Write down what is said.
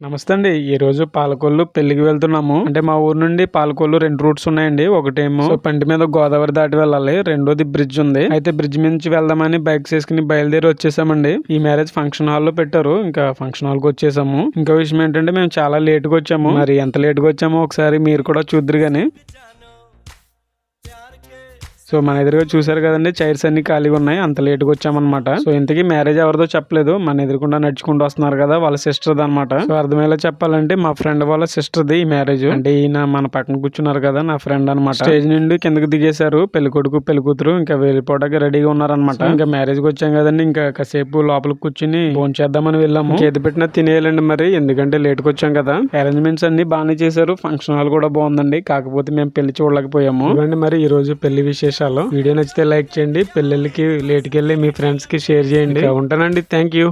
నమస్తే అండి. ఈ రోజు పాలకొల్లు పెళ్లికి వెళ్తున్నాము. అంటే మా ఊరు నుండి పాలకొల్లు 2 రూట్స్ ఉన్నాయండి. ఒకటేమో పంటి మీద గోదావరి దాటి వెళ్ళాలి. రెండోది బ్రిడ్జ్ ఉంది. అయితే బ్రిడ్జ్ మీద నుంచి వెళ్దామని బైక్స్ వేసుకుని బయలుదేరి వచ్చేసామండి. ఈ మ్యారేజ్ ఫంక్షన్ హాల్ లో పెట్టారు. ఇంకా ఫంక్షన్ హాల్ కి వచ్చేసాము. ఇంకో విషయం ఏంటంటే మేము చాలా లేట్ గా వచ్చాము. మరి ఎంత లేట్ గా వచ్చామో ఒకసారి మీరు కూడా చూద్దరు గాని. సో మన ఎదురుగా చూసారు కదండి, చైర్స్ అన్ని ఖాళీగా ఉన్నాయి. అంత లేట్ గా వచ్చామన్నమాట. సో ఇంతకీ మ్యారేజ్ ఎవరిదో చెప్పలేదు. మన ఎదురుకుండా నడుచుకుంటూ వస్తున్నారు కదా, వాళ్ళ సిస్టర్ అనమాట. సో అర్థమయ్యేలా చెప్పాలంటే మా ఫ్రెండ్ వాళ్ళ సిస్టర్ది ఈ మ్యారేజ్. అంటే ఈయన మన పక్కన కూర్చున్నారు కదా, నా ఫ్రెండ్ అనమాట. స్టేజ్ నుండి కిందకి దిగేశారు పెళ్లి కొడుకు పెళ్లి కూతురు. ఇంకా వెళ్ళిపోవడానికి రెడీగా ఉన్నారనమాట. ఇంకా మ్యారేజ్ కి వచ్చాం కదండి, ఇంకా కాసేపు లోపలికి కూర్చుని ఫోన్ చేద్దామని వెళ్ళాము. ఏది పెట్టినా తినేయాలండి మరి, ఎందుకంటే లేట్ కి వచ్చాం కదా. అరేంజ్మెంట్స్ అన్ని బాగానే చేశారు. ఫంక్షన్ హాల్ కూడా బాగుందండి. కాకపోతే మేము పెళ్లి చూడలేకపోయాము. ఇవ్వండి మరి ఈ రోజు పెళ్లి విశేషాలు. వీడియో నచ్చితే లైక్ చేయండి. పెళ్లికి లేట్కి వెళ్ళి మీ ఫ్రెండ్స్ కి షేర్ చేయండి. ఉంటానండి. Thank you.